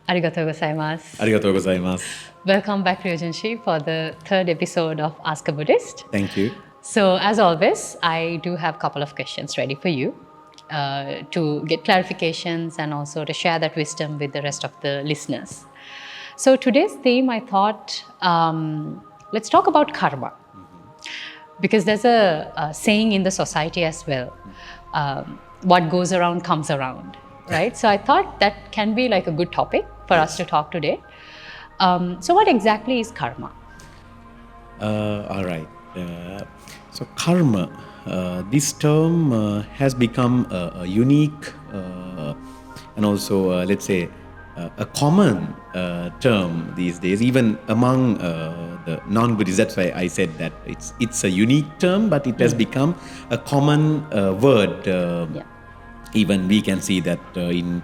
Arigatou gozaimasu. Arigatou gozaimasu. Welcome back, Ryojunshi, for the third episode of Ask a Buddhist. Thank you. So, as always, I do have a couple of questions ready for you to get clarifications and also to share that wisdom with the rest of the listeners. So, today's theme, I thought, let's talk about karma. Because there's a saying in the society as well, what goes around comes around, right? So I thought that can be like a good topic for us to talk today. So what exactly is karma? All right. So karma, this term has become a unique and also, let's say, a common term these days, even among the non-Buddhists. That's why I said that it's a unique term, but it has become a common word. Even we can see that in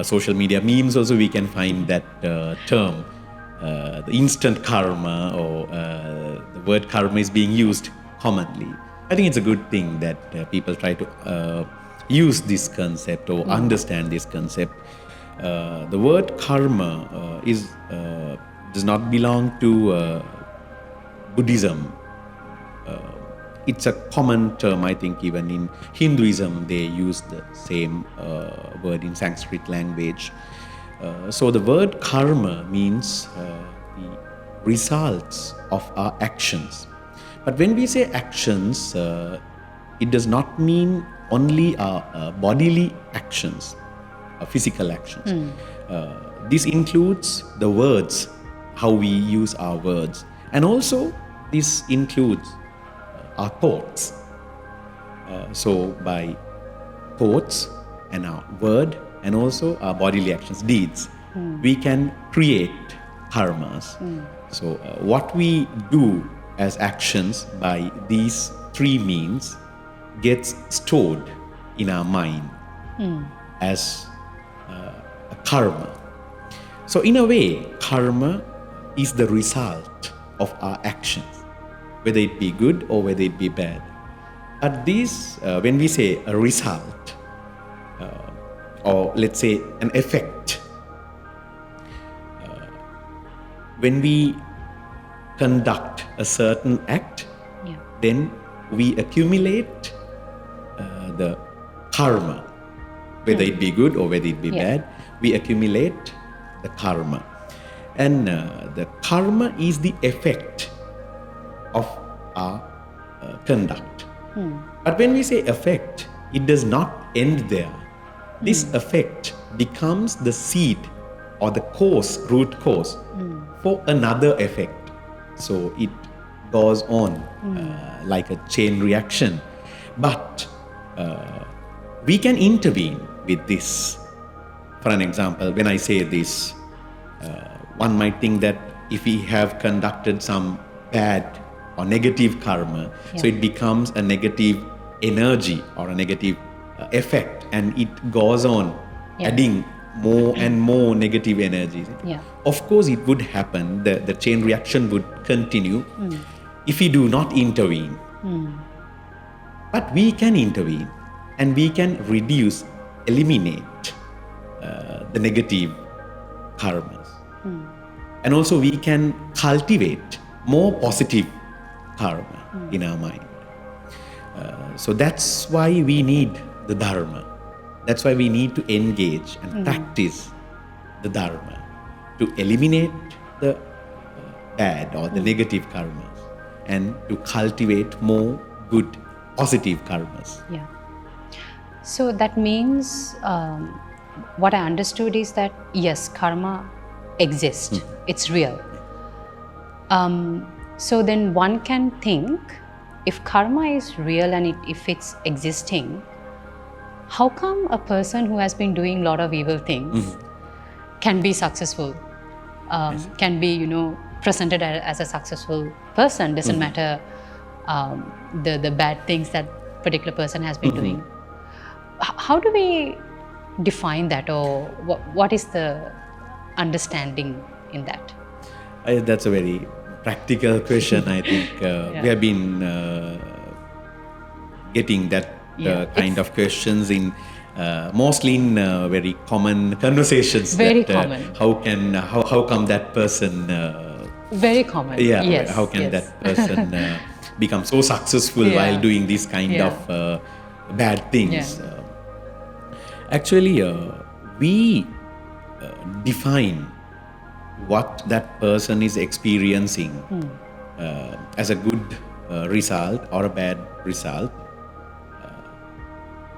social media memes also we can find that term, the instant karma, or the word karma is being used commonly. I think it's a good thing that people try to use this concept or understand this concept. The word karma does not belong to Buddhism. It's a common term, I think. Even in Hinduism, they use the same word in Sanskrit language. So the word karma means the results of our actions. But when we say actions, it does not mean only our bodily actions, physical actions. This includes the words, how we use our words, and also this includes our thoughts. So by thoughts and our word and also our bodily actions, deeds, we can create karmas. So what we do as actions by these three means gets stored in our mind as a karma. So in a way, karma is the result of our actions, whether it be good or whether it be bad. But this, when we say a result, or let's say an effect, when we conduct a certain act, then we accumulate the karma, whether it be good or whether it be bad, we accumulate the karma. And the karma is the effect of our conduct. But when we say effect, it does not end there. This effect becomes the seed or the root cause for another effect. So it goes on like a chain reaction. But we can intervene with this. For an example, when I say this, one might think that if we have conducted some bad or negative karma, so it becomes a negative energy or a negative effect, and it goes on adding more and more negative energies. Of course, it would happen, the chain reaction would continue if we do not intervene. But we can intervene and we can eliminate the negative karmas. And also we can cultivate more positive karma in our mind. So that's why we need the dharma. That's why we need to engage and practice the dharma to eliminate the bad or the negative karmas and to cultivate more good, positive karmas. Yeah. So that means what I understood is that yes, karma exists. It's real. So then one can think, if karma is real and if it's existing, how come a person who has been doing a lot of evil things can be successful, can be, presented as a successful person? Doesn't matter the bad things that particular person has been doing. How do we define that, or what is the understanding in that? That's a very practical question. I think we have been getting that kind of questions in mostly in very common conversations. Very that, common. How come that person? Very common. Yeah. Yes. How can yes. that person become so successful Yeah. while doing these kind Yeah. of bad things? Yeah. Actually, we define what that person is experiencing as a good result or a bad result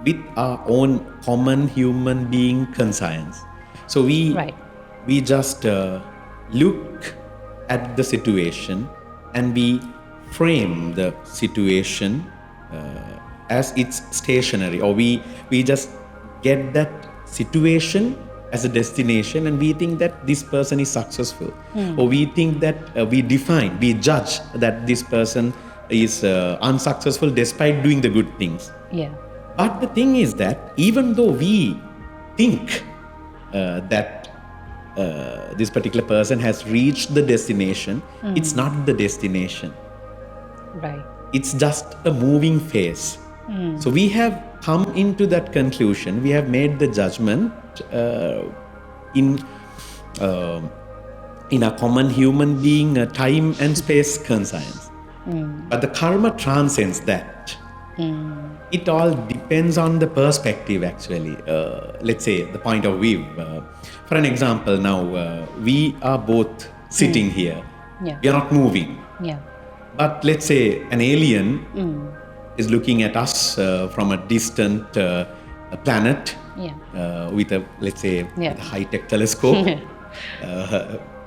with our own common human being conscience. So Right. we just look at the situation and we frame the situation as it's stationary, or we just get that situation as a destination and we think that this person is successful, or we think that we judge that this person is unsuccessful despite doing the good things. Yeah. But the thing is that even though we think that this particular person has reached the destination, it's not the destination. Right. It's just a moving phase. So we have come into that conclusion, we have made the judgment in a common human being time and space conscience. But the karma transcends that. It all depends on the perspective, actually. Let's say the point of view. For an example, now we are both sitting here. Yeah. We are not moving. Yeah. But let's say an alien is looking at us from a distant planet with a, let's say, with a high-tech telescope,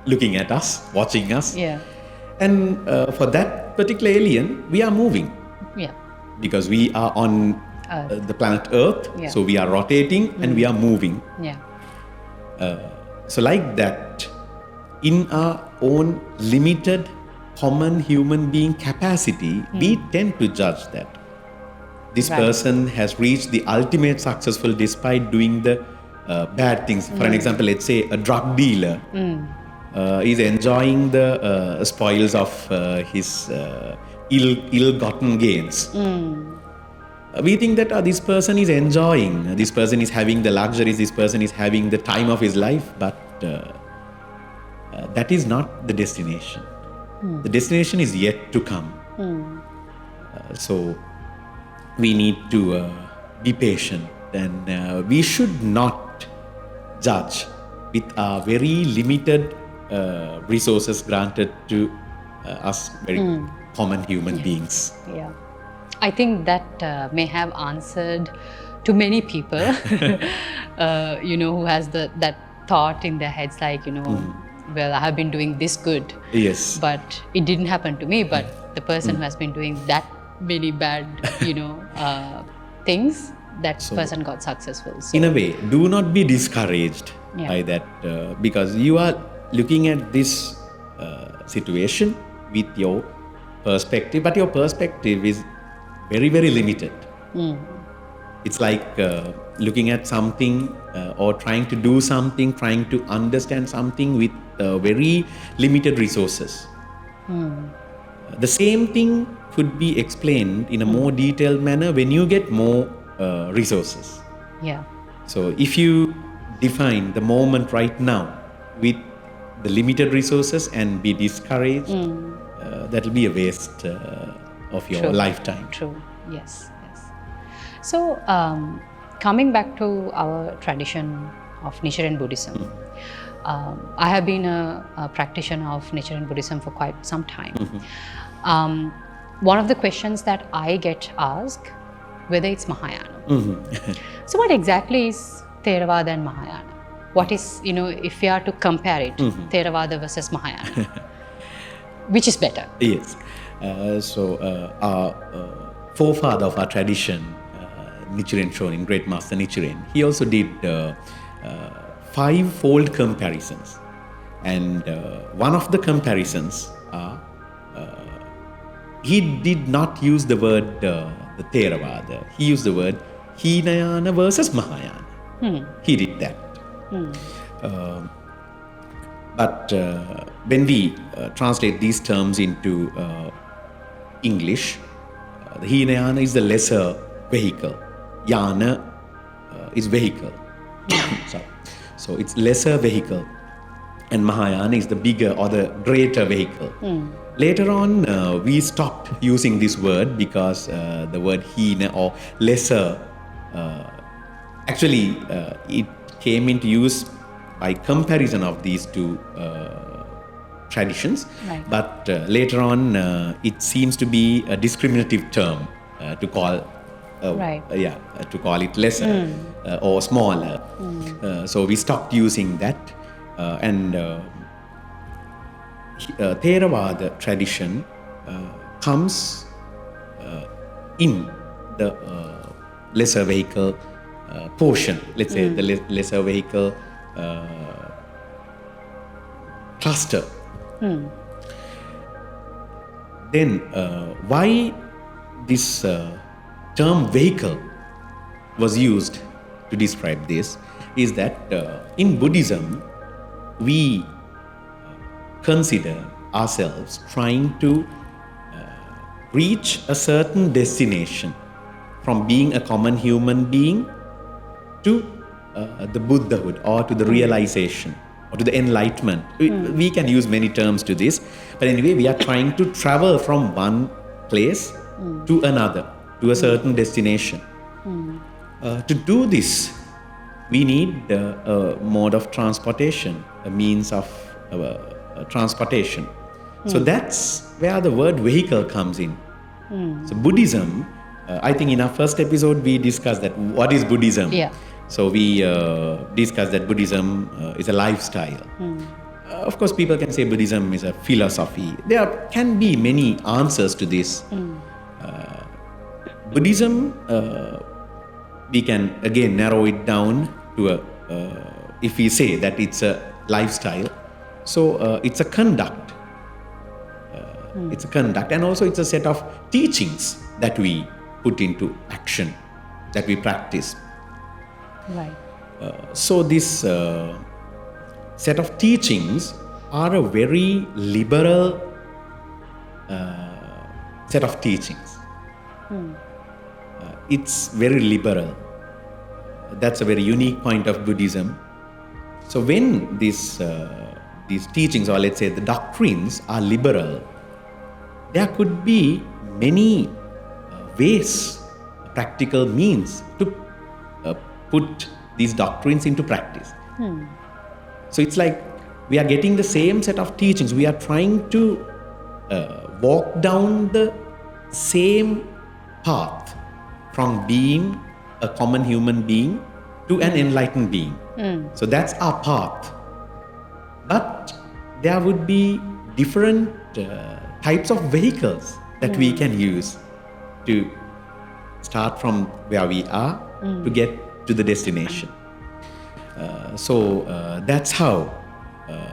looking at us, watching us. Yeah. And for that particular alien, we are moving. Yeah. Because we are on the planet Earth, so we are rotating and we are moving. Yeah. So like that, in our own limited common human being capacity, we tend to judge that this person has reached the ultimate successful despite doing the bad things. For an example, let's say a drug dealer is enjoying the spoils of his ill-gotten gains. We think that this person is enjoying, this person is having the luxuries, this person is having the time of his life, but that is not the destination. The destination is yet to come. So we need to be patient, and we should not judge with our very limited resources granted to us very common human beings. Yeah. I think that may have answered to many people, who has that thought in their heads, like, well, I have been doing this good, Yes. but it didn't happen to me. But the person who has been doing that many bad, things, that person got successful. So, In a way, do not be discouraged by that, because you are looking at this situation with your perspective, but your perspective is very, very limited. It's like looking at something or trying to do something, trying to understand something with very limited resources. The same thing could be explained in a more detailed manner when you get more resources. yeah. So if you define the moment right now with the limited resources and be discouraged, that will be a waste of your True. lifetime. True. Yes. Yes. So, coming back to our tradition of Nichiren Buddhism, I have been a practitioner of Nichiren Buddhism for quite some time. One of the questions that I get asked, whether it's Mahayana. So, what exactly is Theravada and Mahayana? What is, if we are to compare it, Theravada versus Mahayana, which is better? Yes. So our forefather of our tradition, Nichiren Shonin, Great Master Nichiren, he also did 5-fold comparisons. And one of the comparisons are, he did not use the word the Theravada. He used the word Hinayana versus Mahayana. He did that. But when we translate these terms into English, the Hinayana is the lesser vehicle. Yana is vehicle. So it's lesser vehicle, and Mahayana is the bigger or the greater vehicle. Later on, we stopped using this word because the word hina or lesser, actually it came into use by comparison of these two traditions. Right. But later on, it seems to be a discriminative term to call. Right. To call it lesser or smaller. So we stopped using that, and Theravada tradition comes in the lesser vehicle portion. Let's say the lesser vehicle cluster. Then why this term vehicle was used to describe this is that in Buddhism we consider ourselves trying to reach a certain destination from being a common human being to the Buddhahood or to the realization or to the enlightenment. We can use many terms to this, but anyway, we are trying to travel from one place to another, to a certain destination. To do this, we need a mode of transportation, a means of transportation. So that's where the word vehicle comes in. So Buddhism, I think in our first episode we discussed that what is Buddhism. Yeah. So we discussed that Buddhism is a lifestyle. Of course, people can say Buddhism is a philosophy. There can be many answers to this. Buddhism, we can again narrow it down to if we say that it's a lifestyle, so it's a conduct. It's a conduct, and also it's a set of teachings that we put into action, that we practice. Right. So this set of teachings are a very liberal set of teachings. It's very liberal. That's a very unique point of Buddhism. So when these teachings, or let's say the doctrines, are liberal, there could be many ways, practical means to put these doctrines into practice. So it's like we are getting the same set of teachings. We are trying to walk down the same path from being a common human being to an enlightened being. So that's our path. But there would be different types of vehicles that we can use to start from where we are to get to the destination. So that's how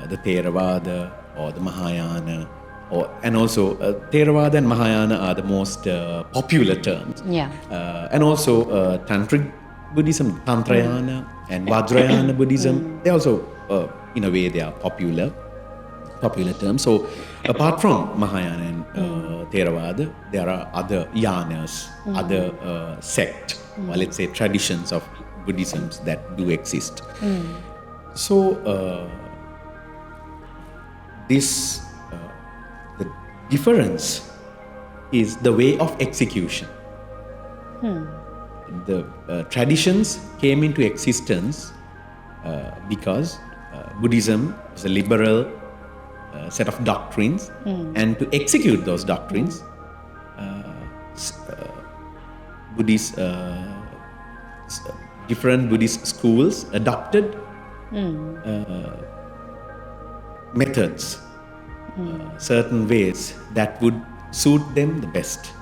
the Theravada or the Mahayana, and also Theravada and Mahayana are the most popular terms. Yeah. And also Tantric Buddhism, Tantrayana and Vajrayana Buddhism, they also, in a way, they are popular terms. So apart from Mahayana and Theravada, there are other yanas, other sect, or let's say traditions of Buddhisms that do exist. So this the difference is the way of execution. The traditions came into existence because Buddhism is a liberal set of doctrines, and to execute those doctrines, Buddhist different Buddhist schools adopted methods, certain ways that would suit them the best.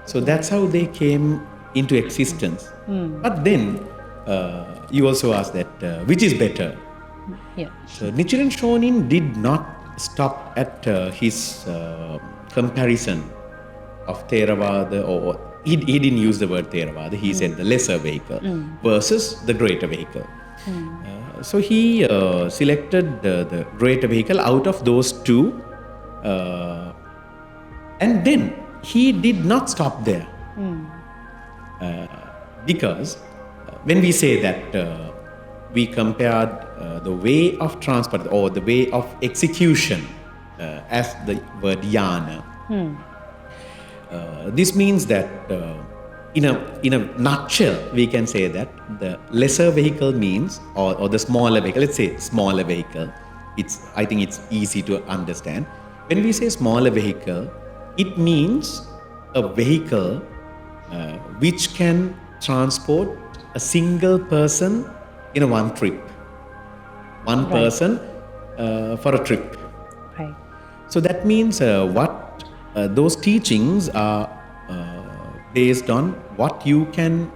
So that's how they came into existence. But then you also asked that which is better? Yeah. So Nichiren Shonin did not stop at his comparison of Theravada, or he didn't use the word Theravada. He said the lesser vehicle versus the greater vehicle. So he selected the greater vehicle out of those two, and then he did not stop there, because when we say that we compared the way of transport or the way of execution as the word yana, this means that in a nutshell, we can say that the lesser vehicle means, or the smaller vehicle, let's say smaller vehicle, I think it's easy to understand. When we say smaller vehicle, it means a vehicle which can transport a single person in a one trip. One person for a trip. Right. So that means what those teachings are based on what you can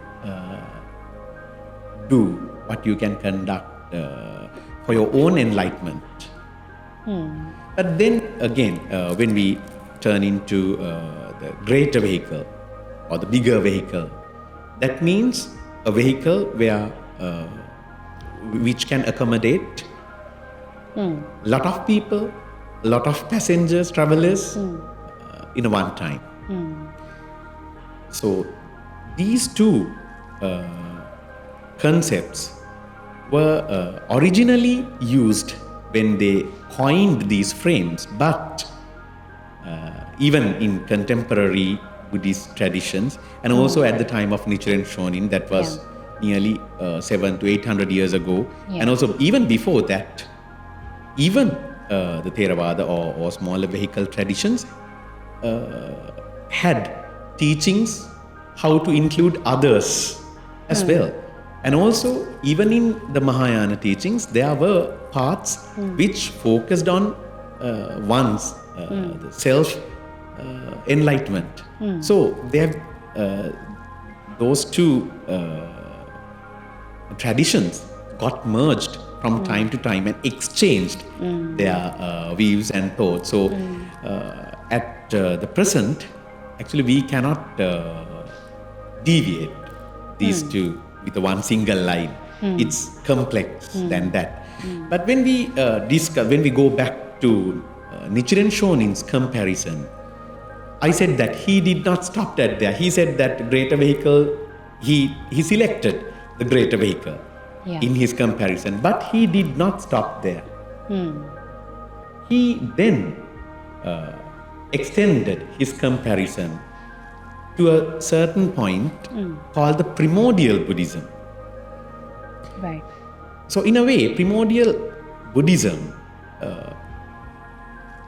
do, what you can conduct for your own enlightenment. But then again, when we turn into the greater vehicle or the bigger vehicle, that means a vehicle which can accommodate a lot of people, a lot of passengers, travelers in a one time. So these two concepts were originally used when they coined these frames, but even in contemporary Buddhist traditions, and also at the time of Nichiren Shonin, that was nearly 700 to 800 years ago, and also even before that, even the Theravada or smaller vehicle traditions had teachings how to include others as well. And also, even in the Mahayana teachings, there were parts which focused on one's the self enlightenment. So they have those two traditions got merged from time to time and exchanged their views and thoughts. So at the present, actually we cannot deviate these two with one single line. It's complex than that. But when we when we go back to Nichiren Shonin's comparison, I said that he did not stop at there. He said that greater vehicle, he selected the greater vehicle in his comparison, but he did not stop there. He then extended his comparison to a certain point called the primordial Buddhism. Right. So in a way, primordial Buddhism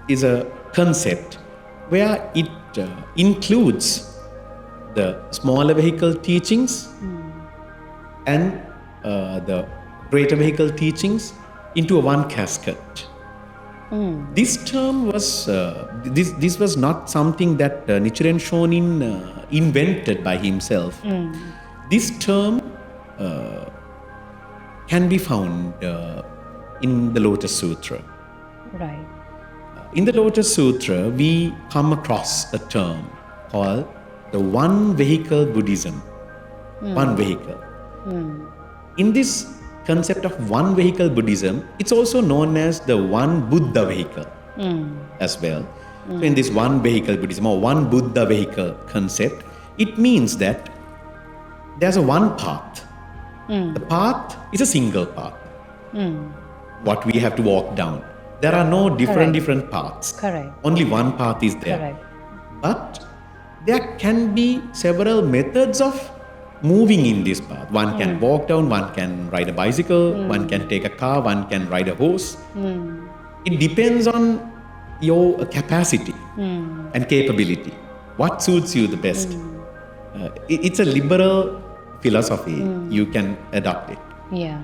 is a concept where it includes the smaller vehicle teachings and the greater vehicle teachings into a one casket. This term was this was not something that Nichiren Shonin invented by himself. This term can be found in the Lotus Sutra. Right. In the Lotus Sutra, we come across a term called the one vehicle Buddhism. One vehicle. In this concept of one vehicle Buddhism, it's also known as the one Buddha vehicle as well. So in this one vehicle Buddhism or one Buddha vehicle concept, it means that there's a one path. The path is a single path. What we have to walk down. There are no different paths. Correct. Only one path is there. Correct. But there can be several methods of moving in this path. One can walk down, one can ride a bicycle, one can take a car, one can ride a horse. It depends on your capacity and capability. What suits you the best? It's a liberal philosophy. You can adopt it. Yeah.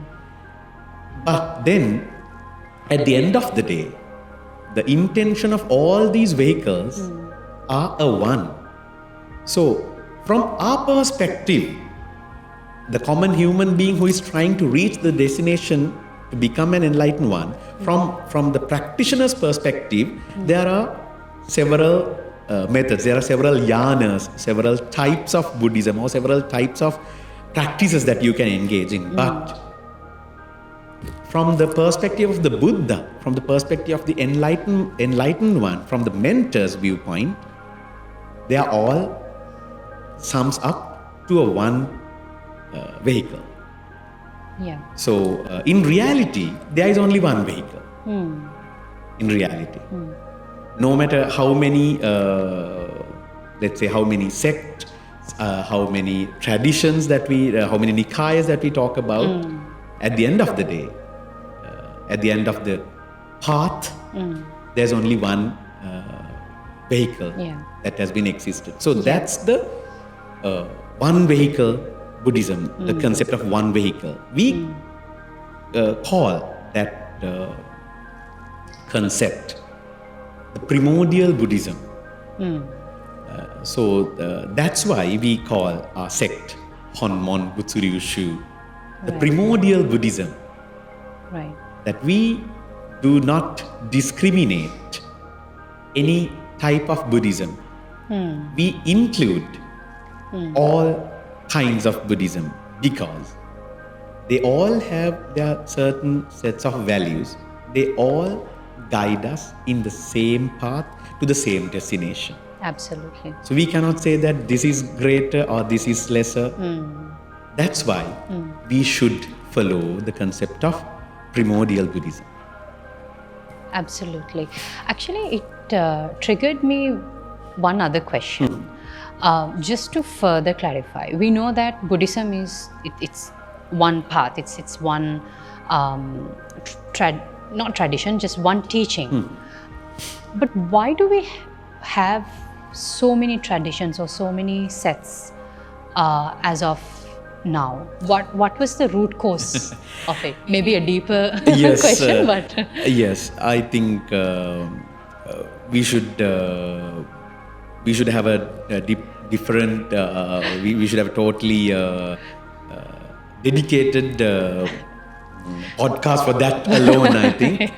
But then, at the end of the day, the intention of all these vehicles are a one. So, from our perspective, the common human being who is trying to reach the destination to become an enlightened one, from the practitioner's perspective, there are several methods, there are several yanas, several types of Buddhism or several types of practices that you can engage in. But from the perspective of the Buddha, from the perspective of the enlightened one, from the mentor's viewpoint, they are all sums up to a one vehicle. Yeah. So in reality, there is only one vehicle. In reality, no matter how many, let's say, how many sects, how many traditions that how many nikayas that we talk about, at the end of the day, at the end of the path, there's only one vehicle that has been existed. So that's the one vehicle Buddhism, the concept of one vehicle. We call that concept the primordial Buddhism. So that's why we call our sect Honmon Butsuryushu, the primordial Buddhism. Right. That we do not discriminate any type of Buddhism. We include all kinds of Buddhism because they all have their certain sets of values. They all guide us in the same path to the same destination. Absolutely. So we cannot say that this is greater or this is lesser. That's why we should follow the concept of primordial Buddhism. Absolutely. Actually, it triggered me one other question. Just to further clarify, we know that Buddhism is it's one path. It's one not tradition, just one teaching. But why do we have so many traditions or so many sects as of now? What was the root cause of it? Maybe a deeper question, but yes, I think we should have a different. We should have a totally dedicated podcast for that alone. I think,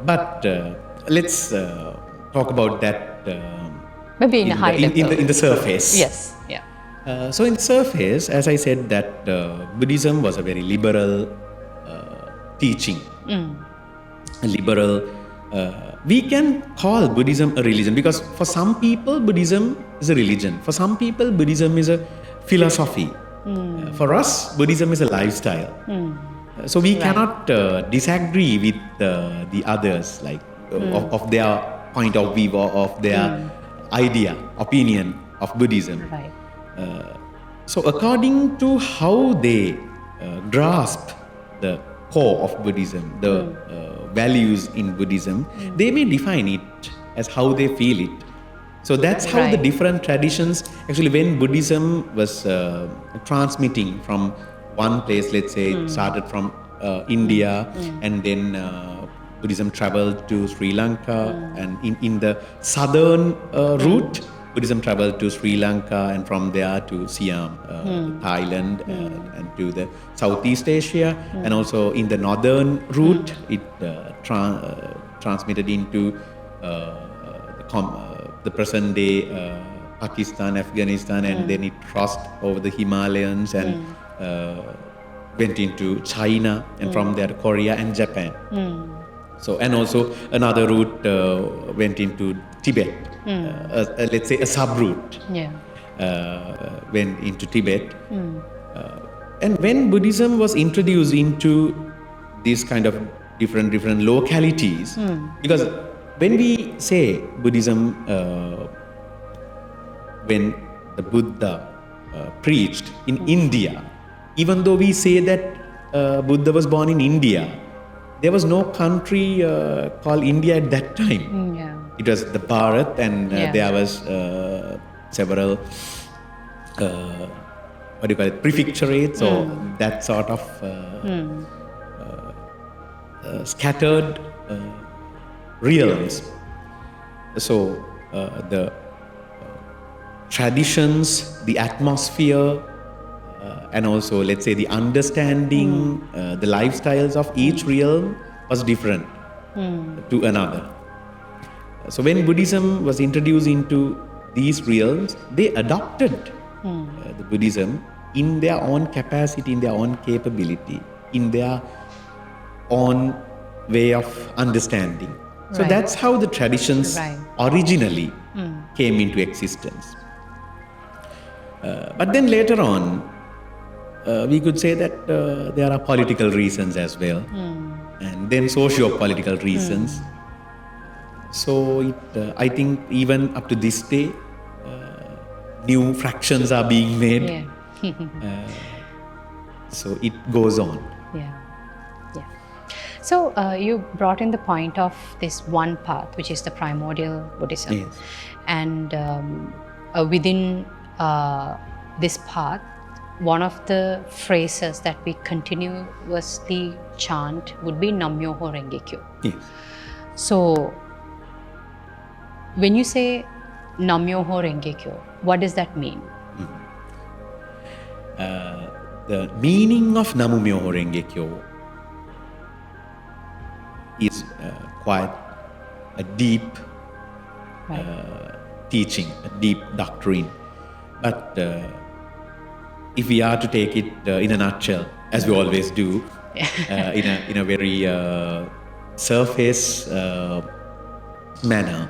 but let's talk about that. Maybe in a high level. In the surface. Yes. Yeah. So in surface, as I said, that Buddhism was a very liberal teaching. A liberal. We can call Buddhism a religion because for some people, Buddhism is a religion. For some people, Buddhism is a philosophy. For us, Buddhism is a lifestyle. So we cannot disagree with the others, like of their point of view or of their idea, opinion of Buddhism. Right. So according to how they grasp the core of Buddhism, the values in Buddhism, they may define it as how they feel it. So that's how the different traditions, actually when Buddhism was transmitting from one place, let's say it started from India and then Buddhism traveled to Sri Lanka and in the southern route, Buddhism traveled to Sri Lanka and from there to Siam, Thailand and to the Southeast Asia and also in the northern route it transmitted into the present day Pakistan, Afghanistan and then it crossed over the Himalayas and went into China and from there Korea and Japan. So and also another route went into Tibet. Let's say a sub-route went into Tibet. And when Buddhism was introduced into these kind of different localities, because when we say Buddhism, when the Buddha preached in India, even though we say that Buddha was born in India, there was no country called India at that time. It was the Bharat and there was several what do you call it, prefecturates or that sort of scattered realms. So the traditions, the atmosphere and also let's say the understanding, the lifestyles of each realm was different to another. So when Buddhism was introduced into these realms, they adopted the Buddhism in their own capacity, in their own capability, in their own way of understanding. So that's how the traditions originally came into existence. But then later on, we could say that there are political reasons as well, and then socio-political reasons. So I think even up to this day, new fractions are being made. Yeah. So it goes on. Yeah. Yeah. So you brought in the point of this one path, which is the primordial Buddhism. Yes. And within this path, one of the phrases that we continuously chant would be nam-myoho Renge Kyo. Yes. So when you say nam-myoho Renge Kyo, what does that mean? The meaning of Namu Myoho Renge Kyo is quite a deep teaching, a deep doctrine. But if we are to take it in a nutshell, as we always do, in a very surface manner,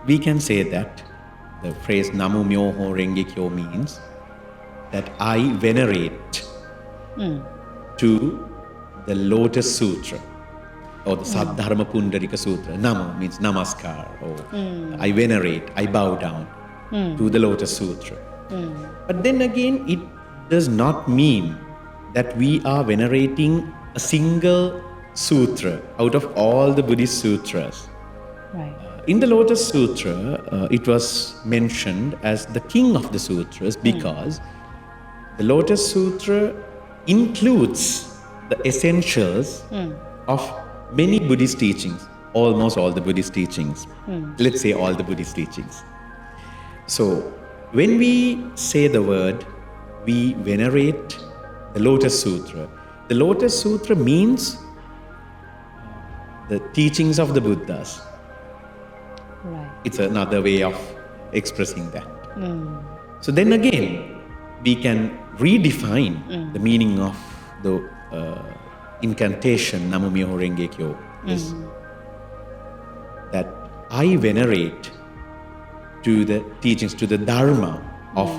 we can say that the phrase Namu Myoho Renge Kyo means that I venerate to the Lotus Sutra or the Saddharma Pundarika Sutra. Namu means namaskar, or I venerate, I bow down to the Lotus Sutra. But then again, it does not mean that we are venerating a single sutra out of all the Buddhist sutras. Right. In the Lotus Sutra, it was mentioned as the king of the sutras because the Lotus Sutra includes the essentials of many Buddhist teachings, almost all the Buddhist teachings. Let's say all the Buddhist teachings. So, when we say the word, we venerate the Lotus Sutra. The Lotus Sutra means the teachings of the Buddhas. Right. It's another way of expressing that. So then again, we can redefine the meaning of the incantation Namu Myoho Renge Kyo is that I venerate to the teachings, to the Dharma of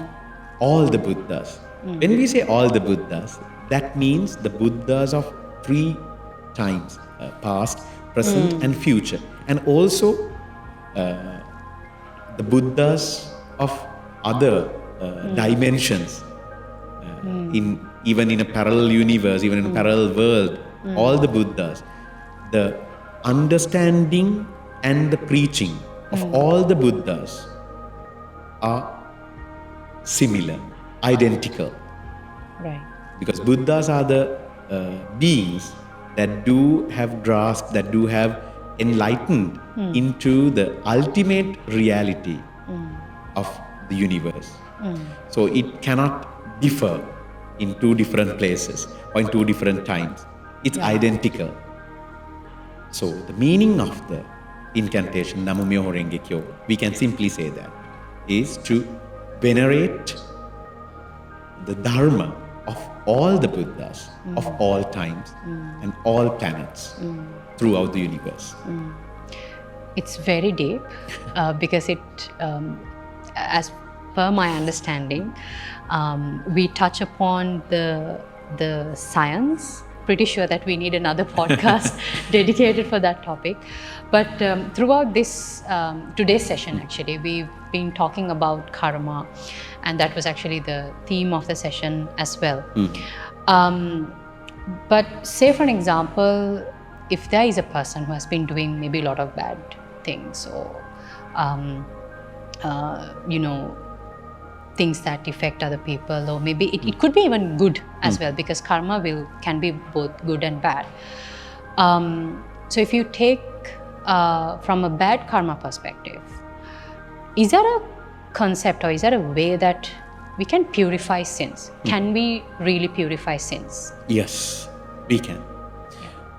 all the Buddhas. When we say all the Buddhas, that means the Buddhas of 3 times, past, present and future. And also the Buddhas of other dimensions, even in a parallel universe, even in a parallel world, all the Buddhas, the understanding and the preaching of all the Buddhas are similar, identical. Right. Because Buddhas are the beings that do have grasped, that do have enlightened into the ultimate reality of the universe. So it cannot differ in 2 different places or in 2 different times. It's identical. So the meaning of the incantation Namu Myoho Renge Kyo, we can simply say that, is to venerate the Dharma of all the Buddhas of all times and all planets throughout the universe. It's very deep because it, as per my understanding, we touch upon the science. Pretty sure that we need another podcast dedicated for that topic. But throughout this today's session, actually, we've been talking about karma, and that was actually the theme of the session as well. But say, for an example, if there is a person who has been doing maybe a lot of bad things, or things that affect other people, or maybe it could be even good as well, because karma can be both good and bad. So if you take from a bad karma perspective, is there a concept or is there a way that we can purify sins? Can we really purify sins? Yes, we can.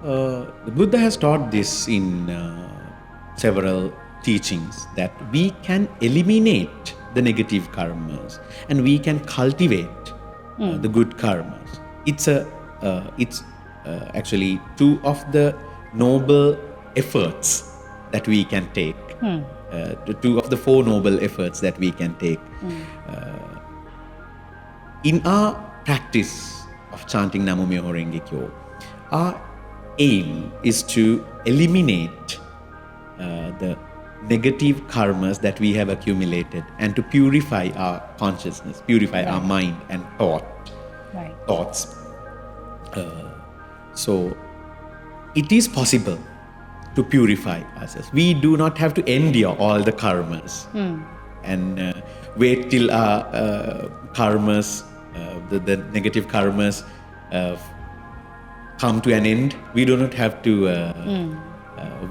The Buddha has taught this in several teachings, that we can eliminate the negative karmas and we can cultivate the good karmas. It's actually 2 of the noble efforts that we can take. The 2 of the 4 noble efforts that we can take. In our practice of chanting Namu Myoho Renge Kyo, our aim is to eliminate the negative karmas that we have accumulated and to purify our consciousness, purify our mind and thoughts. So it is possible to purify ourselves. We do not have to endure all the karmas and wait till our karmas, the negative karmas come to an end. We do not have to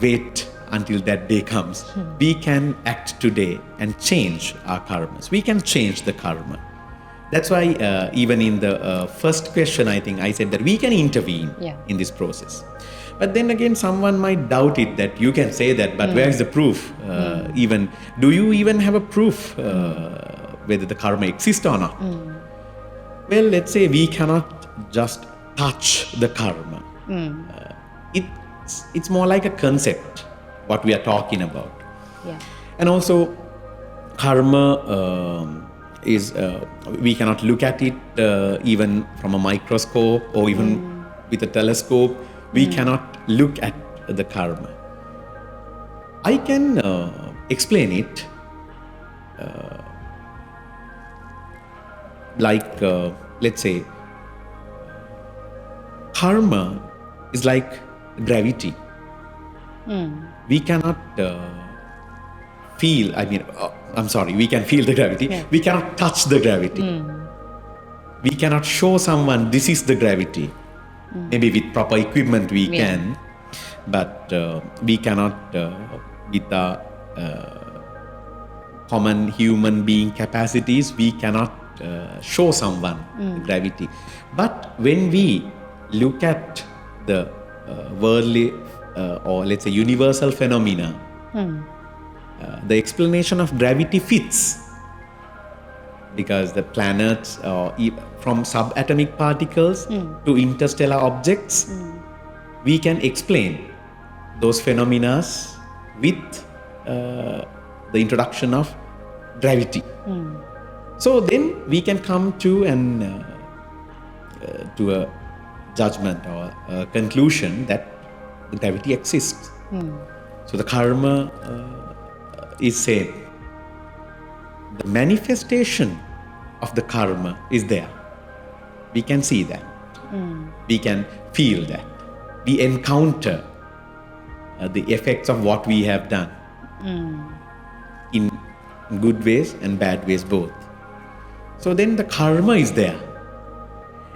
wait until that day comes. We can act today and change our karmas. We can change the karma. That's why even in the first question, I think I said that we can intervene in this process. But then again, someone might doubt it, that you can say that, but where is the proof? Even do you even have a proof whether the karma exists or not? Well, let's say we cannot just touch the karma. It's more like a concept, what we are talking about. And also, karma is, we cannot look at it even from a microscope or even with a telescope. We cannot look at the karma. I can explain it like, let's say, karma is like gravity. We cannot feel, we can feel the gravity. We cannot touch the gravity. We cannot show someone this is the gravity. Maybe with proper equipment we can, but we cannot with our common human being capacities, we cannot show someone the gravity. But when we look at the worldly or let's say universal phenomena, the explanation of gravity fits, because the planets from subatomic particles to interstellar objects, we can explain those phenomena with the introduction of gravity. So then we can come to a judgment or a conclusion that the gravity exists. So the karma is same. The manifestation of the karma is there. We can see that. We can feel that. We encounter the effects of what we have done in good ways and bad ways both. So then the karma is there.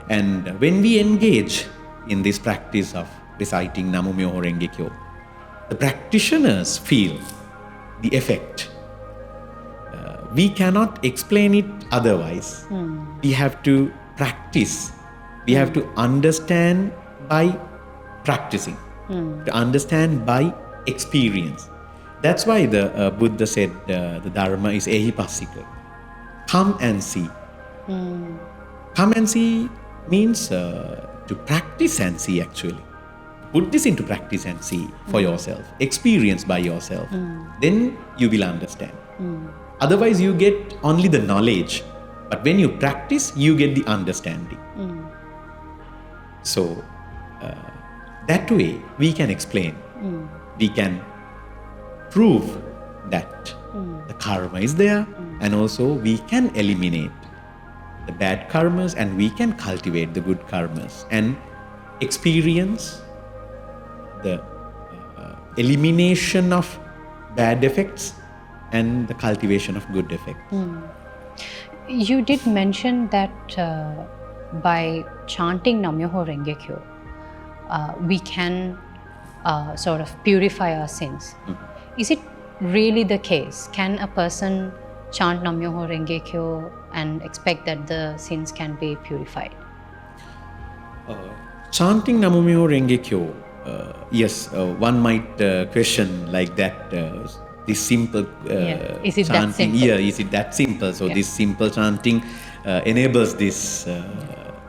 And when we engage in this practice of reciting Namu Myoho Renge Kyo, the practitioners feel the effect. We cannot explain it otherwise. We have to practice. We have to understand by practicing, to understand by experience. That's why the Buddha said the Dharma is ehipassika. Come and see. Come and see means to practice and see actually. Put this into practice and see for yourself. Experience by yourself. Then you will understand. Otherwise you get only the knowledge. But when you practice, you get the understanding. So that way we can explain. We can prove that the karma is there, and also we can eliminate the bad karmas and we can cultivate the good karmas and experience the elimination of bad effects and the cultivation of good effects. You did mention that by chanting Nam-myoho Renge Kyo, we can sort of purify our sins. Is it really the case? Can a person chant Nam-myoho Renge Kyo and expect that the sins can be purified? Chanting Namu Myoho Renge Kyo, yes, one might question like that. This simple is it chanting, that simple? yeah, is it that simple? So this simple chanting enables this.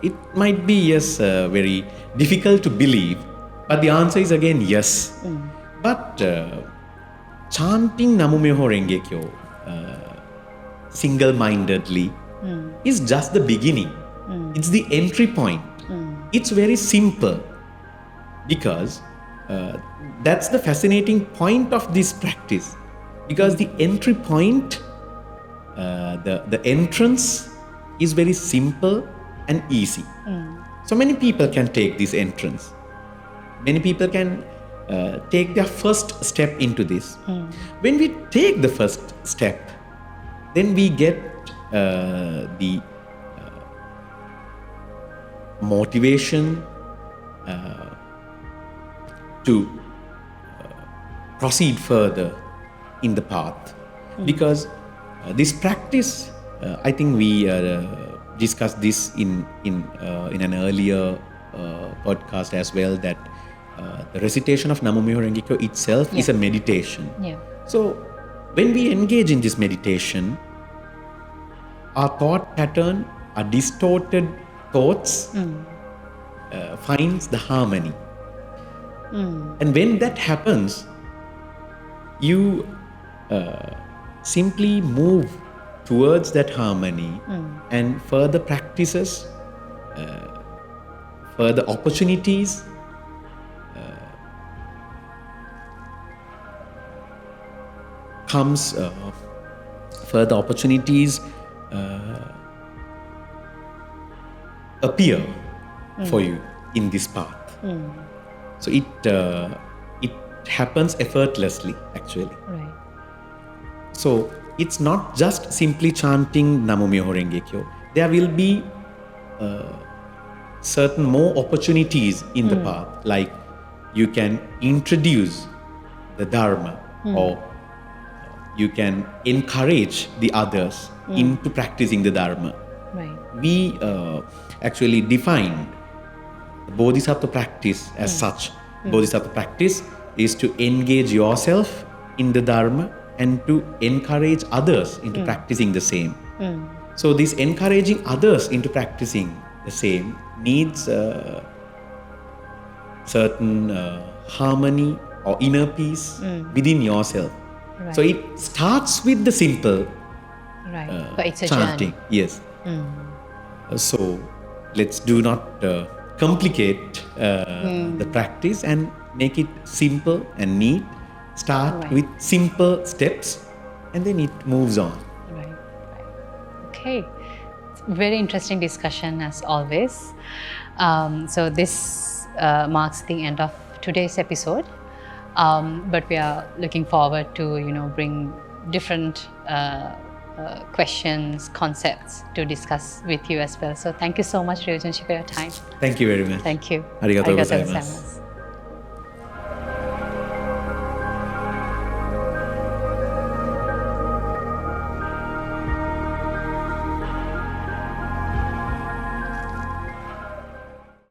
It might be, yes, very difficult to believe, but the answer is again yes. But chanting Namu Myoho Renge Kyo single-mindedly is just the beginning. It's the entry point. It's very simple because that's the fascinating point of this practice. Because the entry point, the entrance is very simple and easy. So many people can take this entrance. Many people can take their first step into this. When we take the first step, then we get the motivation to proceed further in the path. Because this practice, I think we discussed this in an earlier podcast as well, that the recitation of Namu Myoho Renge Kyo itself is a meditation. So when we engage in this meditation, our thought pattern, our distorted thoughts finds the harmony. And when that happens, you simply move towards that harmony, and further practices, further opportunities comes, further opportunities appear for you in this path. So it happens effortlessly, actually. Right. So it's not just simply chanting Namu Myoho Renge Kyo. There will be certain more opportunities in the path, like you can introduce the Dharma, or you can encourage the others into practicing the Dharma. Right. We actually defined Bodhisattva practice as such. Bodhisattva practice is to engage yourself in the Dharma and to encourage others into practicing the same. So this encouraging others into practicing the same needs certain harmony or inner peace within yourself. Right. So it starts with the simple Right. But it's a chanting. journey. Yes. So let's do not complicate the practice and make it simple and neat. Start with simple steps, and then it moves on. Right. Okay. Very interesting discussion as always. So this marks the end of today's episode. But we are looking forward to bring different questions, concepts to discuss with you as well. So thank you so much, Ryojenshi, for your time. Thank you very much. Thank you. Arigatou Arigatou gozaimasu. gozaimasu.